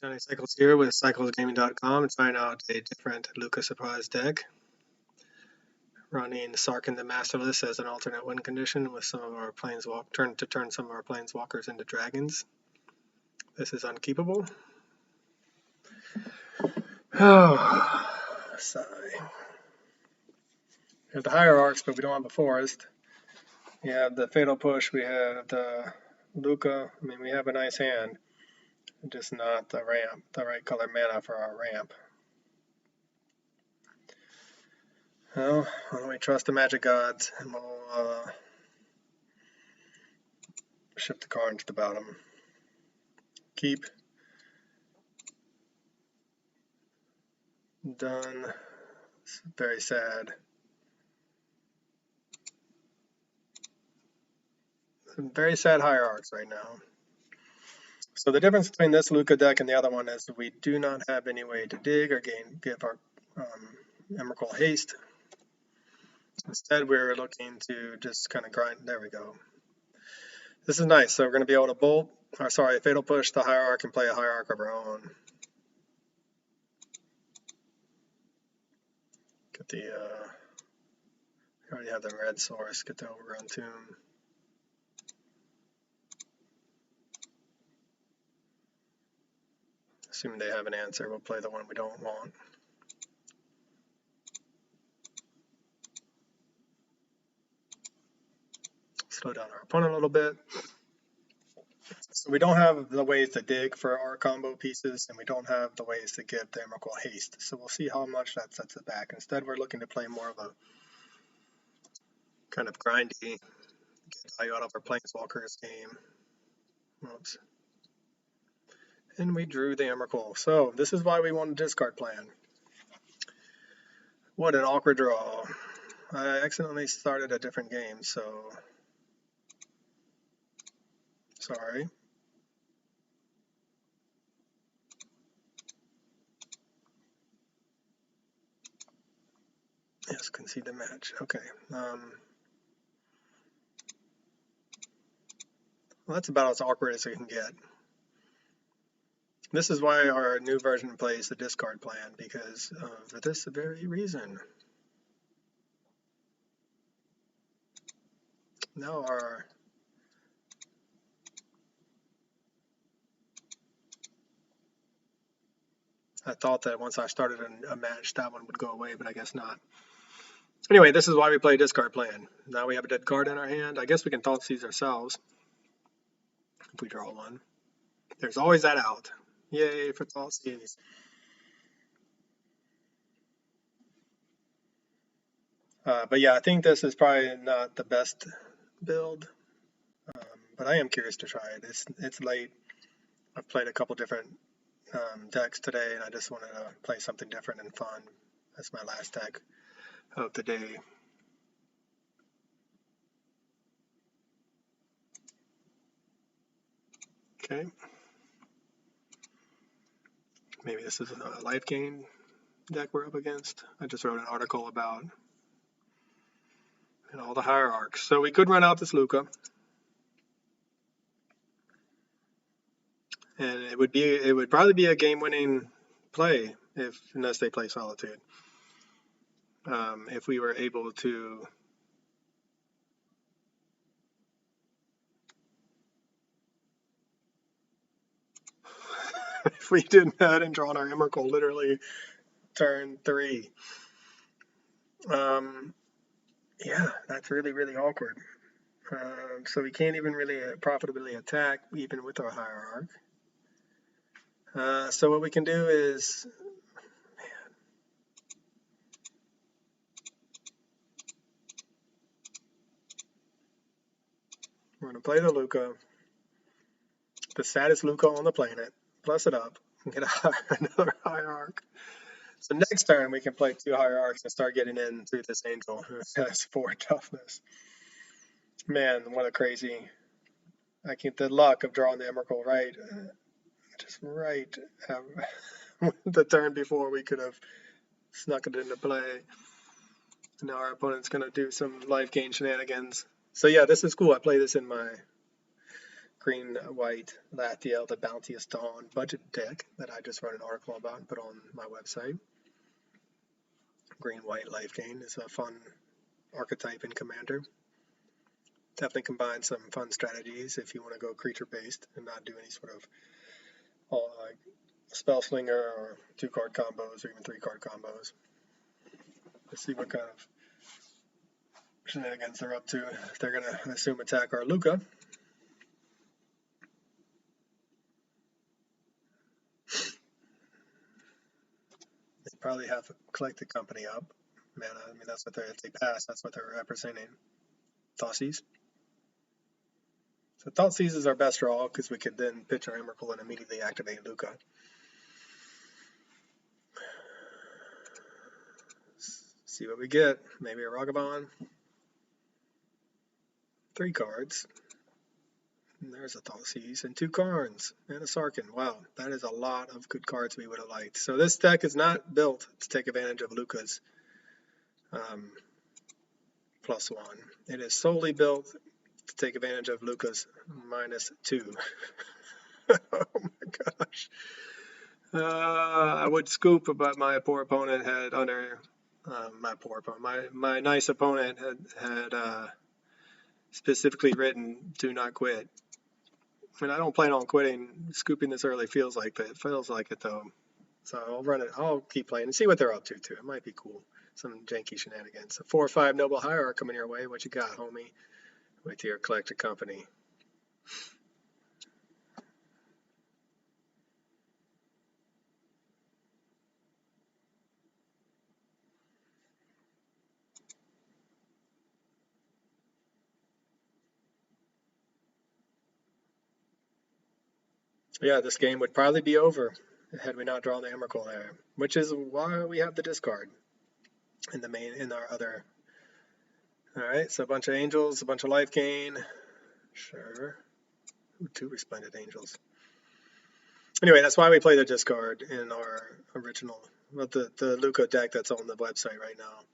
Johnny Cycles here with cyclesgaming.com, trying out a different Lukka surprise deck. Running Sarkhan the Masterless as an alternate win condition with some of our turn some of our planeswalkers into dragons. This is unkeepable. Oh, sigh. We have the hierarchs, but we don't have the forest. We have the fatal push. We have the Lukka. I mean, we have a nice hand, just not the ramp, the right color mana for our ramp. Well, why don't we trust the magic gods, and we'll ship the card into the bottom. Keep. Done. It's very sad. Some very sad hierarchs right now. So the difference between this Lukka deck and the other one is we do not have any way to dig or give our Emrakul haste. Instead, we're looking to just kind of grind. There we go. This is nice. So we're going to be able to fatal push the hierarch and play a hierarch of our own. Get the, we already have the red source. Get the overgrown tomb. Assuming they have an answer, we'll play the one we don't want. Slow down our opponent a little bit. So we don't have the ways to dig for our combo pieces, and we don't have the ways to give the Emrakul haste. So we'll see how much that sets it back. Instead, we're looking to play more of a kind of grindy, get value out of our planeswalkers game. Oops. And we drew the Emrakul. So this is why we want a discard plan. What an awkward draw. I accidentally started a different game, so sorry. Yes, concede the match. Okay. Well, that's about as awkward as it can get. This is why our new version plays the discard plan, because for this very reason. Now I thought that once I started a match, that one would go away, but I guess not. Anyway, this is why we play discard plan. Now we have a dead card in our hand. I guess we can Thoughtseize ourselves if we draw one. There's always that out. Yay for Thoughtseize. But yeah, I think this is probably not the best build, but I am curious to try it. It's late. I've played a couple different decks today, and I just wanted to play something different and fun. That's my last deck of the day. Okay. Maybe this is a lifegain deck we're up against. I just wrote an article about all the hierarchs. So we could run out this Lukka. And it would probably be a game-winning play unless they play Solitude. If we were able to if we didn't hadn't drawn our Emrakul literally turn 3. Yeah, that's really, really awkward. So we can't even really profitably attack even with our hierarch. So what we can do is, we're going to play the Lukka, the saddest Lukka on the planet, plus it up, and get another hierarch. So next turn we can play 2 hierarchs and start getting in through this angel who has 4 toughness. Man, what a crazy! I keep the luck of drawing the Emrakul right, just right the turn before we could have snuck it into play. Now our opponent's going to do some life gain shenanigans. So yeah, this is cool. I play this in my green, white, Lathiel, the Bounteous Dawn budget deck that I just wrote an article about and put on my website. Green, white, lifegain is a fun archetype in Commander. Definitely combines some fun strategies if you want to go creature-based and not do any sort of like spell slinger or 2-card combos or even 3-card combos. Let's see what kind of shenanigans they're up to. They're going to, I assume, attack our Lukka. They probably have collected company up. Mana, I mean, that's what they're, if they pass, that's what they're representing. Thoughtseize. So Thoughtseize is our best draw because we could then pitch our Emrakul and immediately activate Lukka. See what we get. Maybe a Ragavan. 3 cards. And there's a Thoughtseize and 2 Karns and a Sarkhan. Wow, that is a lot of good cards we would have liked. So this deck is not built to take advantage of Lukka's +1. It is solely built to take advantage of Lukka's -2. Oh my gosh. I would scoop, but my poor opponent had under my nice opponent had specifically written "do not quit." And I don't plan on quitting. Scooping this early feels like it though. So I'll run it. I'll keep playing and see what they're up to too. It might be cool. Some janky shenanigans. A 4 or 5 Noble Hierarch coming your way. What you got, homie? With your collected company. Yeah, this game would probably be over had we not drawn the Emrakul there, which is why we have the discard in our other. All right, so a bunch of angels, a bunch of life gain. Sure. Ooh, 2 resplendent angels. Anyway, that's why we play the discard in our original, well, the Lukka deck that's on the website right now.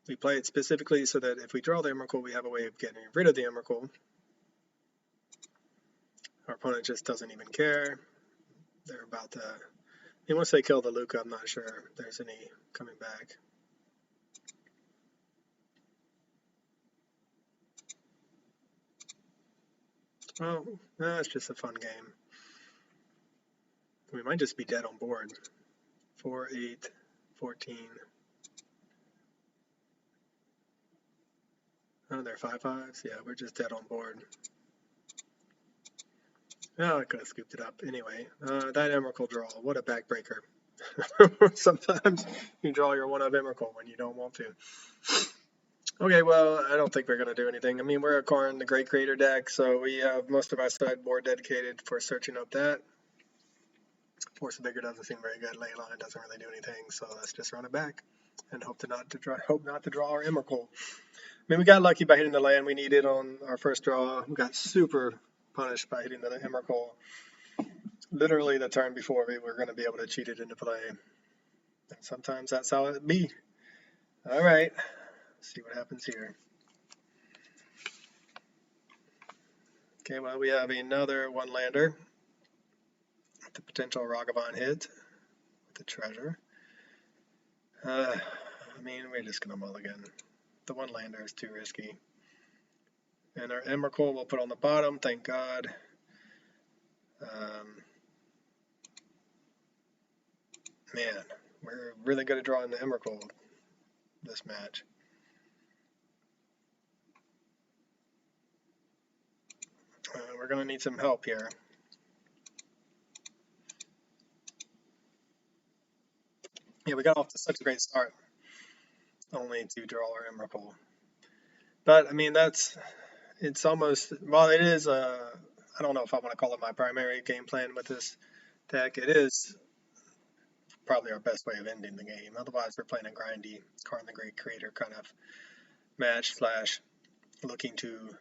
We play it specifically so that if we draw the Emrakul, we have a way of getting rid of the Emrakul. Our opponent just doesn't even care. They're about to, once they kill the Lukka, I'm not sure if there's any coming back. Well, it's just a fun game. We might just be dead on board. 4, 8, 14. Oh, they're 5/5s? Yeah, we're just dead on board. Oh, I could have scooped it up. Anyway, that Emrakul draw, what a backbreaker. Sometimes you draw your one of Emrakul when you don't want to. Okay, well, I don't think we're going to do anything. I mean, we're a Sarkhan the Great Creator deck, so we have most of our sideboard dedicated for searching up that. Force of Vigor doesn't seem very good. Leyline doesn't really do anything, so let's just run it back and hope not to draw our Emrakul. I mean, we got lucky by hitting the land we needed on our first draw. We got super punished by hitting the Emrakul. Literally the turn before we were going to be able to cheat it into play. And sometimes that's how it be. All right, let's see what happens here. Okay, well, we have another 1-lander. The potential Ragavan hit with the treasure. I mean, we're just going to mulligan. The 1-lander is too risky. And our Emrakul we'll put on the bottom, thank God. Man, we're really good at drawing the Emrakul this match. We're going to need some help here. Yeah, we got off to such a great start, only to draw our Emrakul. But, I mean, it's almost, well, it is, I don't know if I want to call it my primary game plan with this deck. It is probably our best way of ending the game. Otherwise, we're playing a grindy Sarkhan the Great Creator kind of match / looking to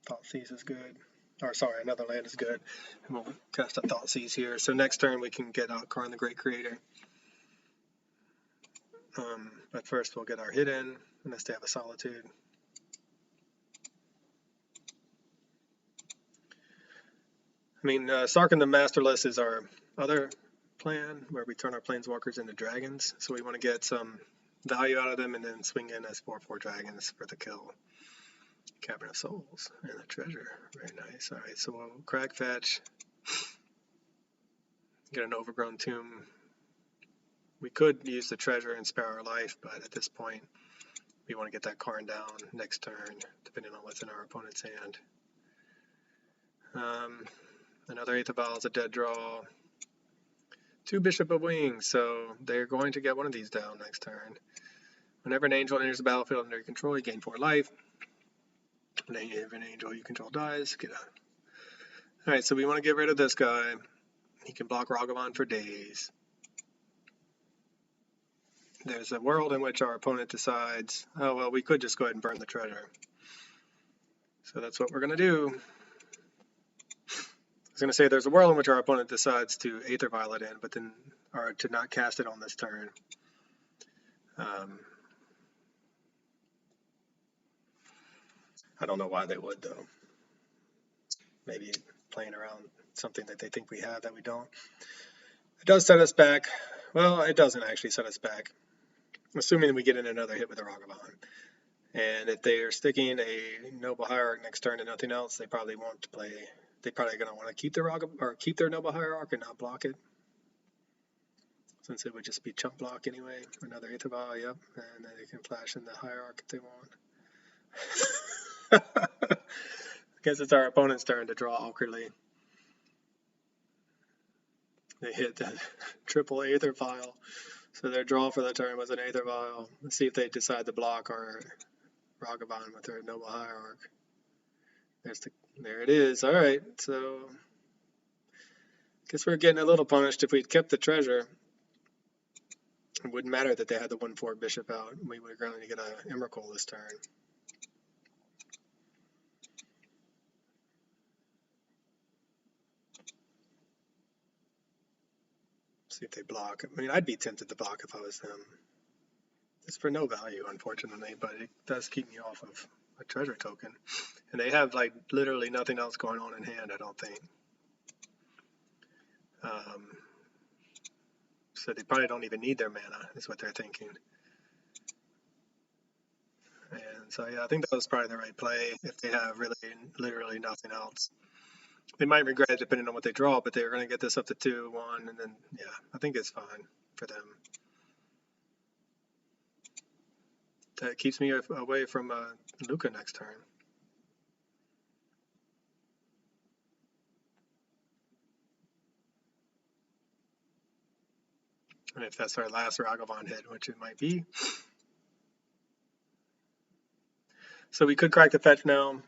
Thoughtseize is good. Or sorry, another land is good. And we'll cast a Thoughtseize here. So next turn we can get out Sarkhan the Great Creator. But first we'll get our hit in. unless they have a solitude. I mean, Sarkhan the Masterless is our other plan, where we turn our planeswalkers into dragons. So we want to get some value out of them and then swing in as 4/4 dragons for the kill. Cavern of Souls and a treasure. Very nice. All right, so we'll crack fetch. Get an overgrown tomb. We could use the treasure and spare our life, but at this point, we want to get that Karn down next turn, depending on what's in our opponent's hand. Another Aether Vial is a dead draw. 2 Bishop of Wings, so they're going to get one of these down next turn. Whenever an angel enters the battlefield under your control, you gain 4 life. If an angel you control dies, get out. Alright, so we want to get rid of this guy. He can block Ragavan for days. There's a world in which our opponent decides, oh, well, we could just go ahead and burn the treasure. So that's what we're going to do. I was going to say there's a world in which our opponent decides to Aether Vial it in, but then, or to not cast it on this turn. I don't know why they would, though. Maybe playing around something that they think we have that we don't. It does set us back. Well, it doesn't actually set us back, assuming we get in another hit with a Ragavan. And if they are sticking a Noble Hierarch next turn and nothing else, they probably won't play. They're probably going to want to keep their keep their Noble Hierarch and not block it, since it would just be chump block anyway. Another Aether Vial, yep, and then they can flash in the Hierarch if they want. I guess it's our opponent's turn to draw awkwardly. They hit the triple Aether Vial, so their draw for the turn was an Aether Vial. Let's see if they decide to block our Ragavan with their Noble Hierarch. There it is. All right, so I guess we're getting a little punished. If we'd kept the treasure, it wouldn't matter that they had the 1/4 bishop out. We were going to get an Emrakul this turn. See if they block. I mean, I'd be tempted to block if I was them. It's for no value, unfortunately, but it does keep me off of a treasure token. And they have, like, literally nothing else going on in hand, I don't think. So they probably don't even need their mana, is what they're thinking. And so, yeah, I think that was probably the right play if they have really, literally nothing else. They might regret it depending on what they draw, but they're going to get this up to 2-1, and then, yeah, I think it's fine for them. That keeps me away from Lukka next turn. And if that's our last Ragavan hit, which it might be. So we could crack the fetch now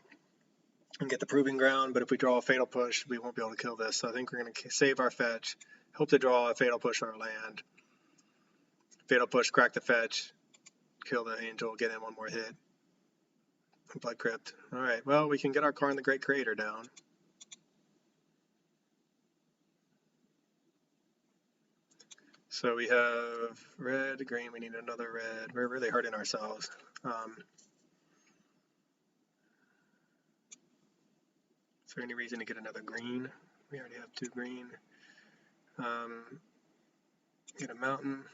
and get the Proving Ground, but if we draw a Fatal Push, we won't be able to kill this. So I think we're going to save our fetch, hope to draw a Fatal Push on our land. Fatal Push, crack the fetch, kill the angel, get in one more hit. Blood Crypt. Alright, well, we can get our Karn the Great Creator down. So we have red, green, we need another red. We're really hurting ourselves. Is there any reason to get another green? We already have 2 green. Get a mountain.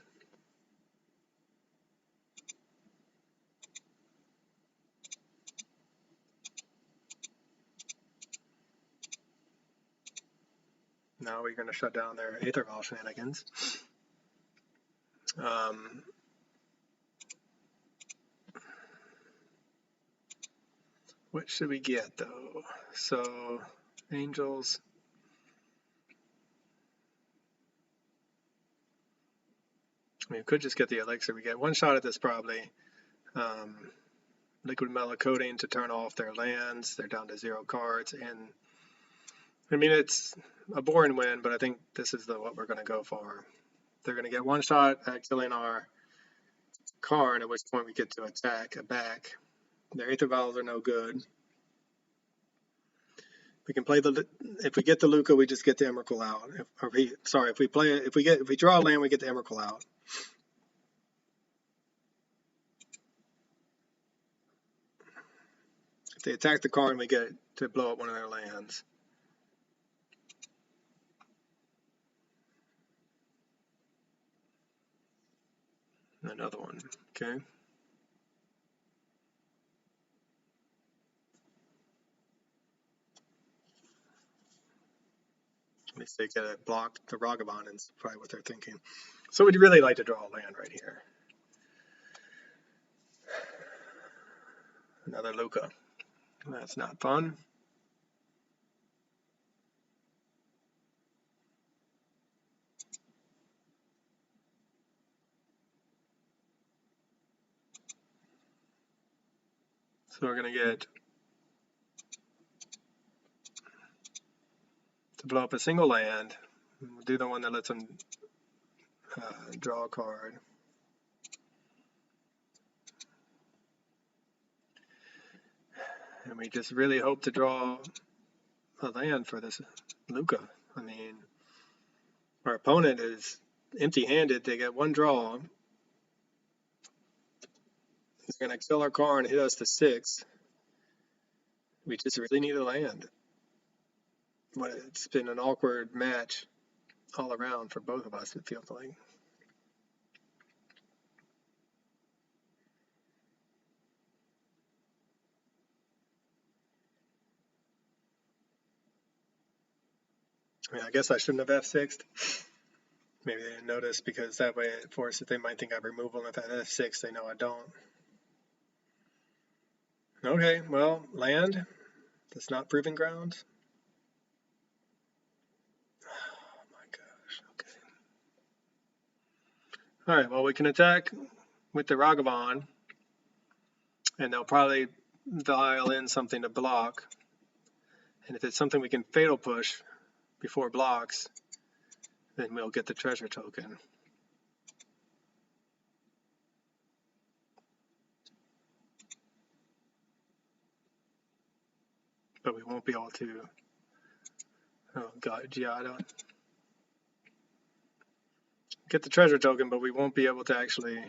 Now we're going to shut down their Aether Vial shenanigans. What should we get, though? So, angels. I mean, we could just get the elixir. We get one shot at this, probably. Liquid Melocoding to turn off their lands. They're down to 0 cards. And, I mean, it's a boring win, but I think this is what we're going to go for. They're going to get one shot at killing our Karn, at which point we get to attack back. Their Aether Vials are no good. We can play if we get the Lukka, we just get the Emrakul out. If we draw a land, we get the Emrakul out. they attack the card, we get to blow up one of their lands. Another one, okay. At least they get it blocked the Ragavan, is probably what they're thinking. So we'd really like to draw a land right here. Another Lukka. That's not fun. So we're going to get to blow up a single land. We'll do the one that lets them draw a card. And we just really hope to draw a land for this Lukka. I mean, our opponent is empty-handed. They get one draw. They're going to kill our card and hit us to 6. We just really need a land. But it's been an awkward match all around for both of us, it feels like. I mean, I guess I shouldn't have F6'd. Maybe they didn't notice, because that way it forces, they might think I remove them. If I F6, they know I don't. Okay, well, land. That's not proving ground. Oh my gosh, okay. Alright, well, we can attack with the Ragavan, and they'll probably dial in something to block. And if it's something we can fatal push before blocks, then we'll get the treasure token. But we won't be able to, oh god, yeah, I don't get the treasure token, but we won't be able to actually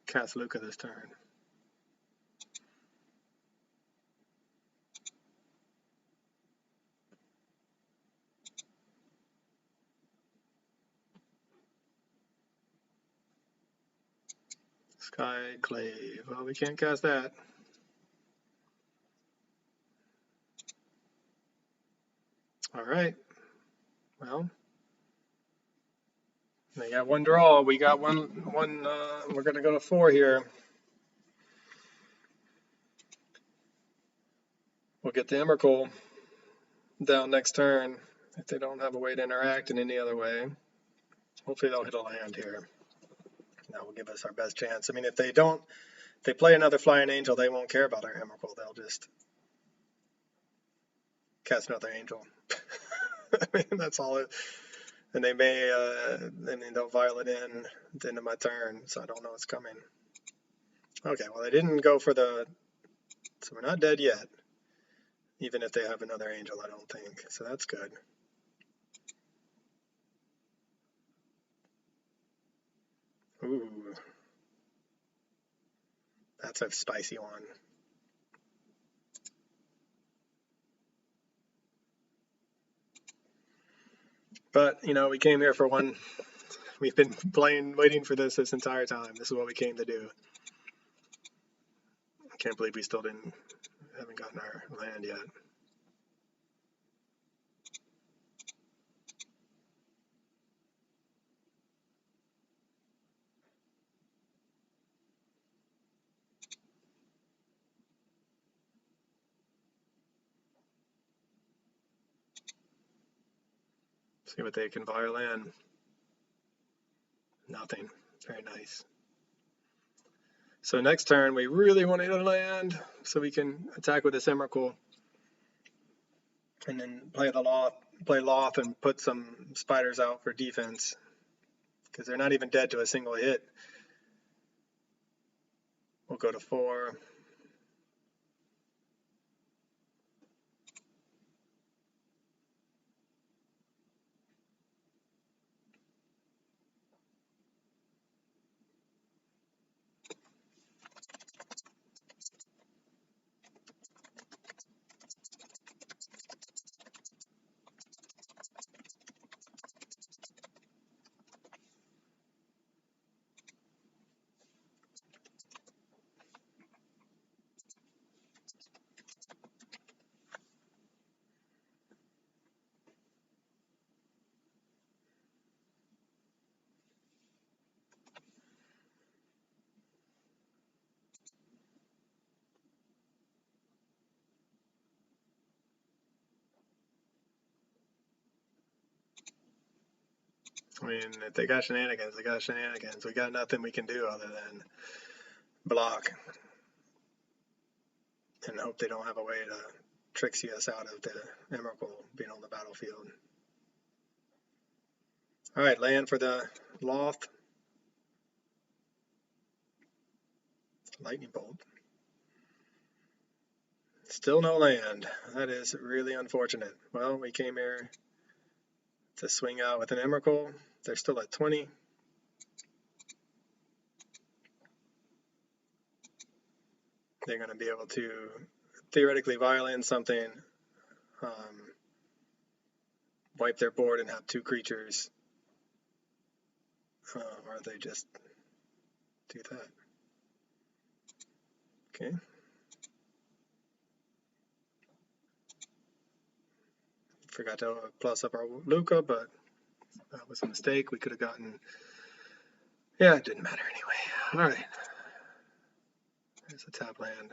cast Lukka this turn. Skyclave. Well, we can't cast that. All right. Well, they got one draw. We got one. We're going to go to 4 here. We'll get the Emrakul down next turn if they don't have a way to interact in any other way. Hopefully they'll hit a land here. That will give us our best chance. I mean, if they don't, if they play another Flying Angel, they won't care about our Emrakul. They'll just cast another Angel. I mean, that's all it. And they may, I mean, they'll Violet in at the end of my turn, so I don't know what's coming. Okay, well, they didn't go for the, so we're not dead yet. Even if they have another Angel, I don't think. So that's good. Ooh. That's a spicy one. But, you know, we came here for one. We've been playing, waiting for this entire time. This is what we came to do. I can't believe we still haven't gotten our land yet. See what they can violin. Nothing. Very nice. So next turn, we really want to land so we can attack with this Emrakul. And then play Loth and put some spiders out for defense. Because they're not even dead to a single hit. We'll go to 4. I mean, if they got shenanigans, they got shenanigans. We got nothing we can do other than block and hope they don't have a way to tricksy us out of the Emrakul being on the battlefield. All right, land for the loft. Lightning bolt. Still no land. That is really unfortunate. Well, we came here to swing out with an Emrakul. They're still at 20. They're going to be able to theoretically violate something, wipe their board and have 2 creatures. Or they just do that. Okay. Forgot to plus up our Lukka, but that was a mistake. We could have gotten... Yeah, it didn't matter anyway. All right. There's a tap land.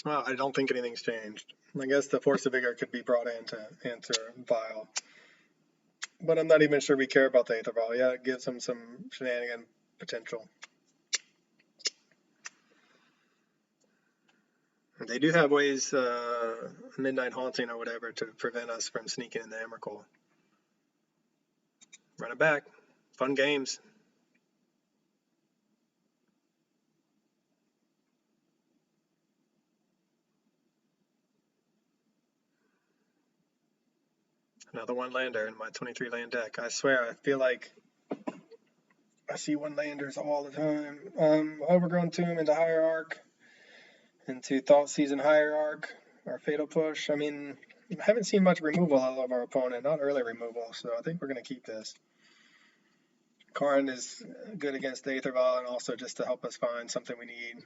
Well, I don't think anything's changed. I guess the Force of Vigor could be brought in to answer Vial. But I'm not even sure we care about the Aether Vial. Yeah, it gives them some shenanigan potential. They do have ways, Midnight Haunting or whatever, to prevent us from sneaking in the Emrakul. Run it back. Fun games. Another 1-lander in my 23 land deck. I swear, I feel like I see 1-landers all the time. Overgrown Tomb into Hierarch, into Thought Season Hierarch, or Fatal Push. I mean, I haven't seen much removal out of our opponent, not early removal, so I think we're going to keep this. Karn is good against the Aether Vial and also just to help us find something we need.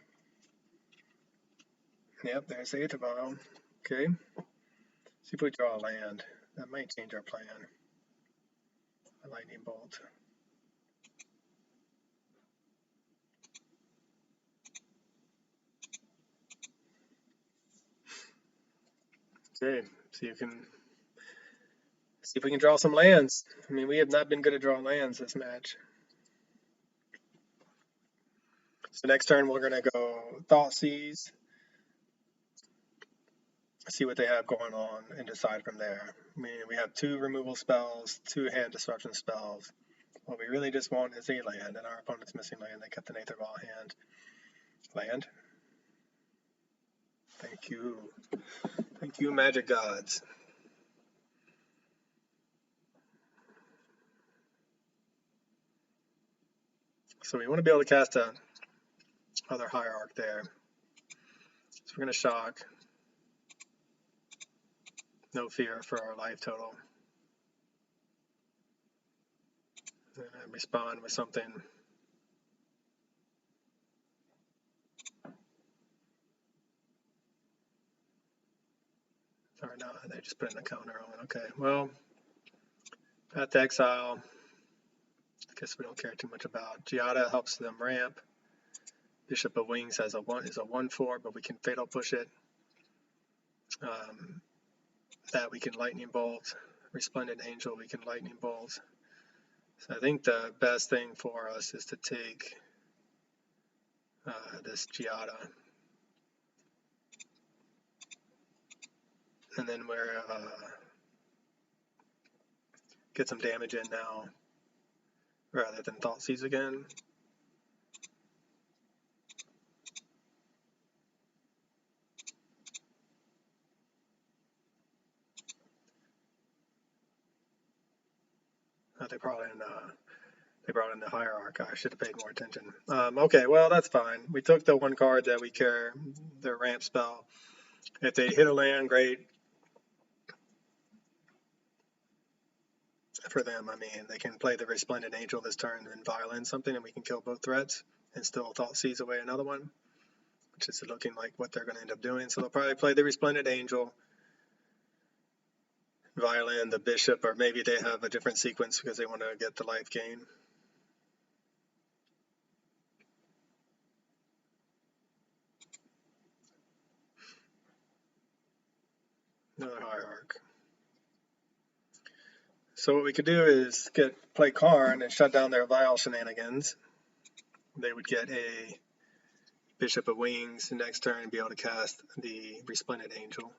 Yep, there's the Aether Vial. Okay. See if we draw a land. That might change our plan. A lightning bolt. Okay, see if we can draw some lands. I mean, we have not been good at drawing lands this match. So next turn we're gonna go Thoughtseize, see what they have going on, and decide from there. I mean, we have 2 removal spells, 2 hand disruption spells. What we really just want is a land, and our opponent's missing land. They kept an Aether Vial hand. Land. Thank you. Thank you, Magic Gods. So we want to be able to cast a other Hierarch there. So we're going to shock. No fear for our life total. And respond with something. Or no, they just put in a counter on. Okay, well, Path to Exile. I guess we don't care too much about. Giada helps them ramp. Bishop of Wings has a 1/4, but we can fatal push it. That we can lightning bolt. Resplendent Angel, we can lightning bolt. So I think the best thing for us is to take this Giada. And then we're get some damage in now rather than Thoughtseize again. They brought in the Hierarch. I should have paid more attention. Okay, well, that's fine. We took the 1 card that we care, the ramp spell. If they hit a land, great. For them, I mean, they can play the Resplendent Angel this turn and violate something, and we can kill both threats and still Thoughtseize away another one, which is looking like what they're going to end up doing. So they'll probably play the Resplendent Angel, violate the Bishop, or maybe they have a different sequence because they want to get the life gain. Another Hierarch. So what we could do is play Karn and shut down their Vile shenanigans. They would get a Bishop of Wings next turn and be able to cast the Resplendent Angel.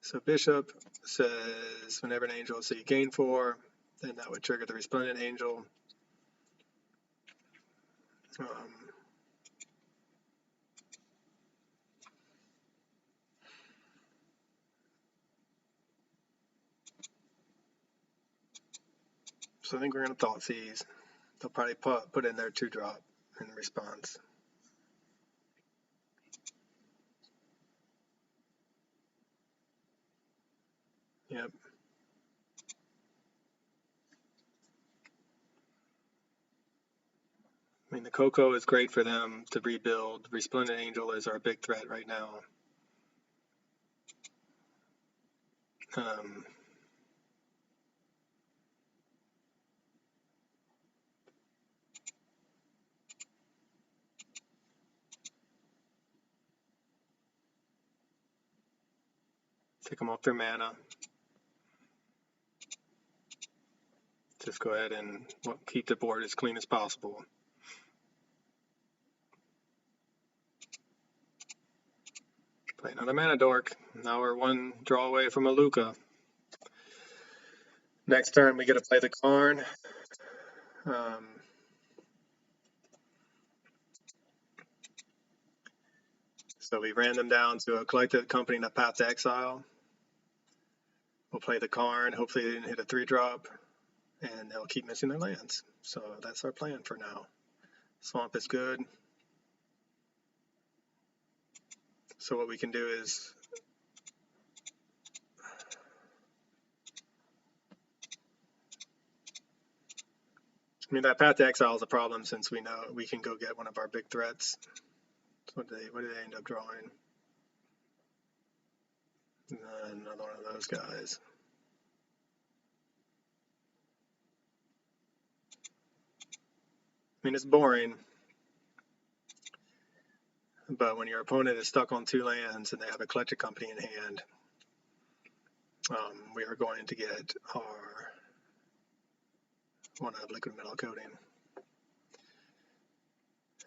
So Bishop says whenever an angel is you gain 4, then that would trigger the Resplendent Angel. So I think we're going to Thoughtseize. They'll probably put in their 2-drop in response. Yep. I mean, the Coco is great for them to rebuild. Resplendent Angel is our big threat right now. Take them off their mana. Just go ahead and keep the board as clean as possible. Play another mana dork. Now we're 1 draw away from a Lukka. Next turn we get to play the Karn. So we ran them down to a collected company and a Path to Exile. We'll play the Karn. Hopefully they didn't hit a 3-drop. And they'll keep missing their lands. So that's our plan for now. Swamp is good. So what we can do is I mean, that Path to Exile is a problem since we know we can go get one of our big threats. So what did they end up drawing? Another one of those guys. I mean, it's boring. But when your opponent is stuck on 2 lands and they have a collected company in hand, we are going to get our one of liquid metal coating.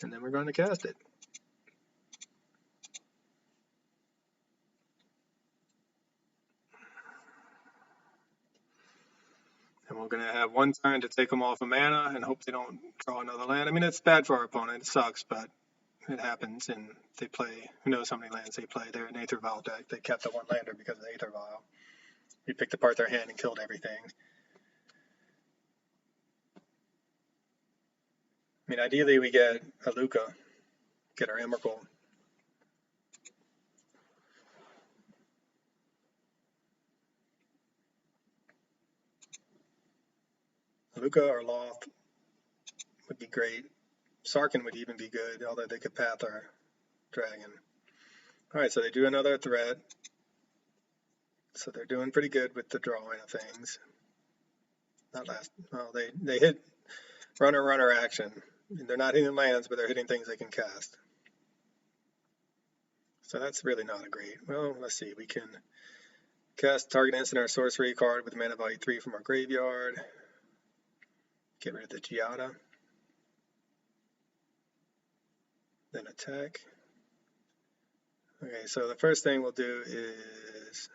And then we're going to cast it. And we're going to have 1 turn to take them off of mana and hope they don't draw another land. I mean, it's bad for our opponent. It sucks, but it happens. And they play, who knows how many lands they play. They're an Aether Vial deck. They kept the 1-lander because of the Aether Vial. We picked apart their hand and killed everything. I mean, ideally we get a Lukka, get our Emrakul. Lukka or Loth would be great. Sarkhan would even be good, although they could path our dragon. Alright, so they do another threat. So they're doing pretty good with the drawing of things. Well, they hit runner action. They're not hitting lands, but they're hitting things they can cast. So that's really not a great. Well, let's see. We can cast target instant or sorcery card with mana value 3 from our graveyard. Get rid of the Giada. Then attack. Okay, so the first thing we'll do is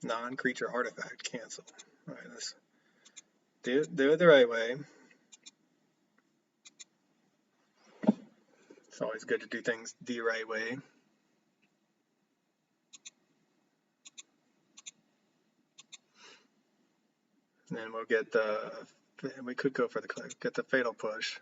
non-creature artifact cancel. Alright, let's do it the right way. It's always good to do things the right way. And then we'll get we could go for get the Fatal Push.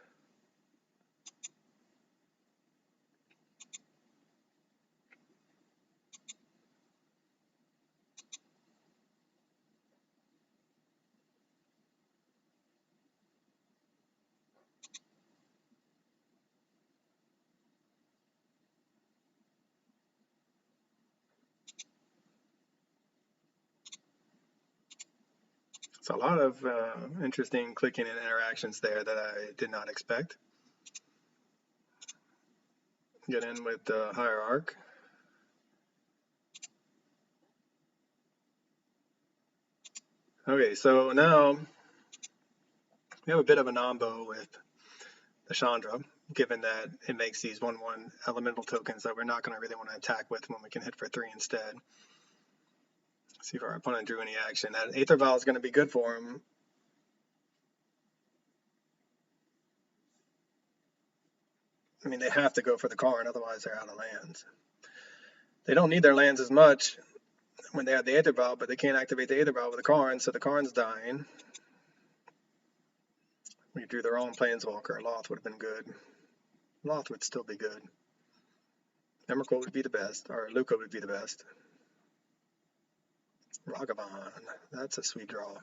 It's a lot of interesting clicking and interactions there that I did not expect. Get in with the hierarch. Okay, so now we have a bit of a nombo with the Chandra, given that it makes these 1/1 elemental tokens that we're not going to really want to attack with when we can hit for 3 instead. See if our opponent drew any action. That Aether Vial is going to be good for him. I mean, they have to go for the Karn, otherwise they're out of lands. They don't need their lands as much when they have the Aether Vial, but they can't activate the Aether Vial with the Karn, so the Karn's dying. We drew the wrong Planeswalker. Loth would have been good. Loth would still be good. Emrakul would be the best, or Lukka would be the best. Ragavan, that's a sweet draw.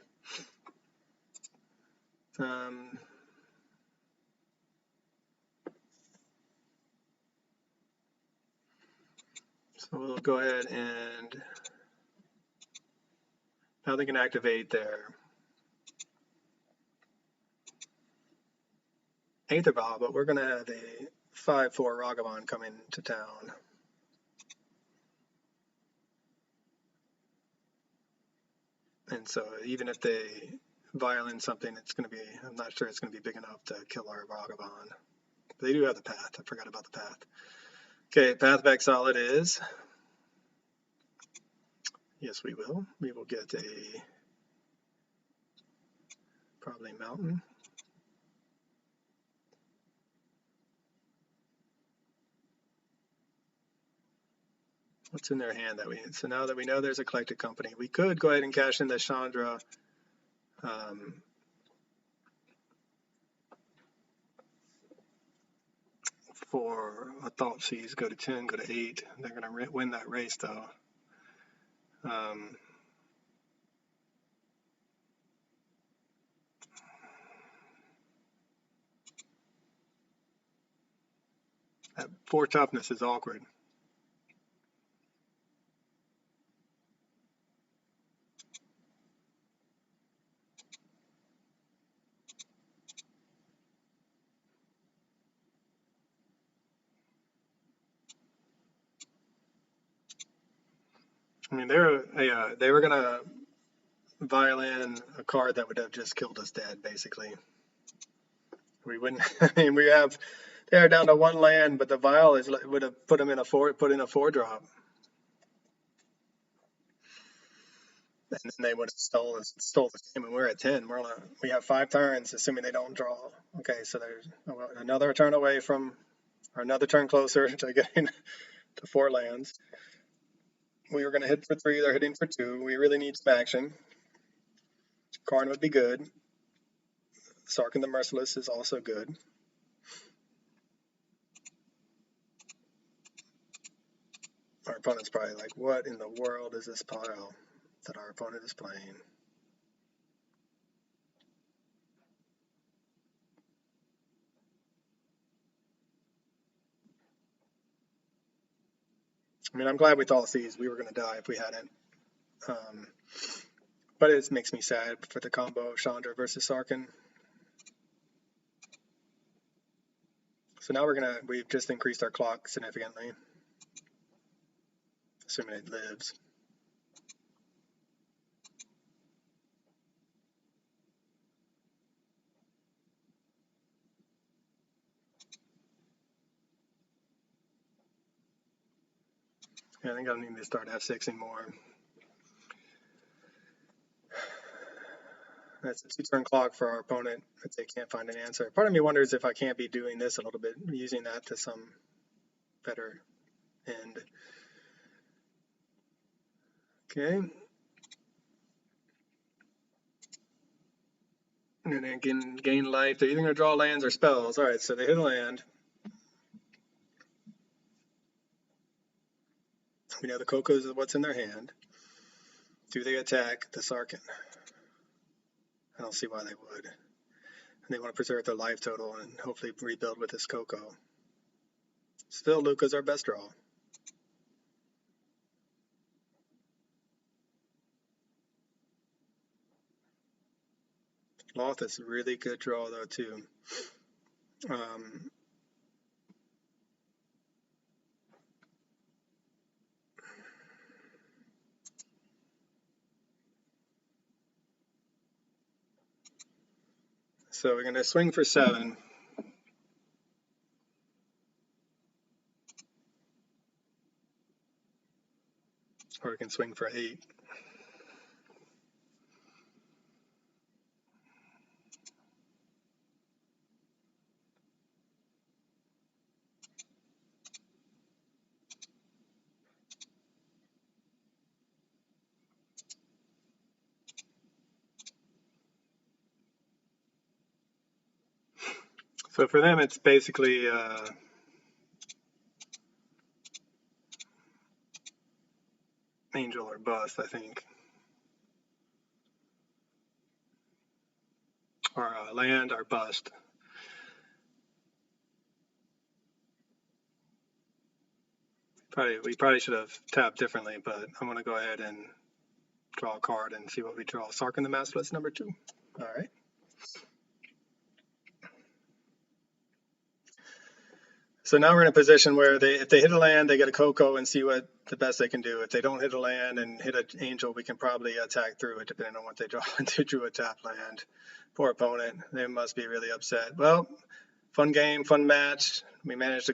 So we'll go ahead and now they can activate their Aether Vial, but we're going to have a 5/4 Ragavan coming to town. And so even if they violin something, it's going to be, I'm not sure it's going to be big enough to kill our Ragavan. But they do have the path. I forgot about the path. Okay, path of exile it is. Yes, we will. We will get a probably mountain. What's in their hand that we need? So now that we know there's a collected company, we could go ahead and cash in the Chandra. For a thought seize, go to 10, go to 8. They're going to win that race though. That 4 toughness is awkward. I mean, they were going to violin a card that would have just killed us dead, basically. We wouldn't. I mean, they're down to 1 land, but the vial would have put them in a 4-drop, and then they would have stole the game, and we're at 10. We have 5 turns, assuming they don't draw. Okay, so there's another turn away from, or another turn closer to getting to 4 lands. We were going to hit for 3. They're hitting for 2. We really need some action. Karn would be good. Sarkhan the Masterless is also good. Our opponent's probably like, what in the world is this pile that our opponent is playing? I mean, I'm glad we thought these. We were going to die if we hadn't. But it makes me sad for the combo of Chandra versus Sarkhan. So now we've just increased our clock significantly, assuming it lives. Yeah, I think I don't need to start F6ing more. That's a 2-turn clock for our opponent if they can't find an answer. Part of me wonders if I can't be doing this a little bit, using that to some better end. Okay. And then gain life. They're either going to draw lands or spells. All right, so they hit a land. We know the Cocos is what's in their hand. Do they attack the Sarkhan? I don't see why they would. And they want to preserve their life total and hopefully rebuild with this Coco. Still, Lukka's our best draw. Loth is a really good draw though too. So we're going to swing for 7. Or we can swing for 8. So for them, it's basically angel or bust, I think. Or land or bust. We probably should have tapped differently, but I'm going to go ahead and draw a card and see what we draw. Sarkhan the Masterless, number 2. All right. So now we're in a position where if they hit a land, they get a Coco and see what the best they can do. If they don't hit a land and hit an angel, we can probably attack through it depending on what they draw. They drew a tap land. Poor opponent. They must be really upset. Well, fun game, fun match. We managed to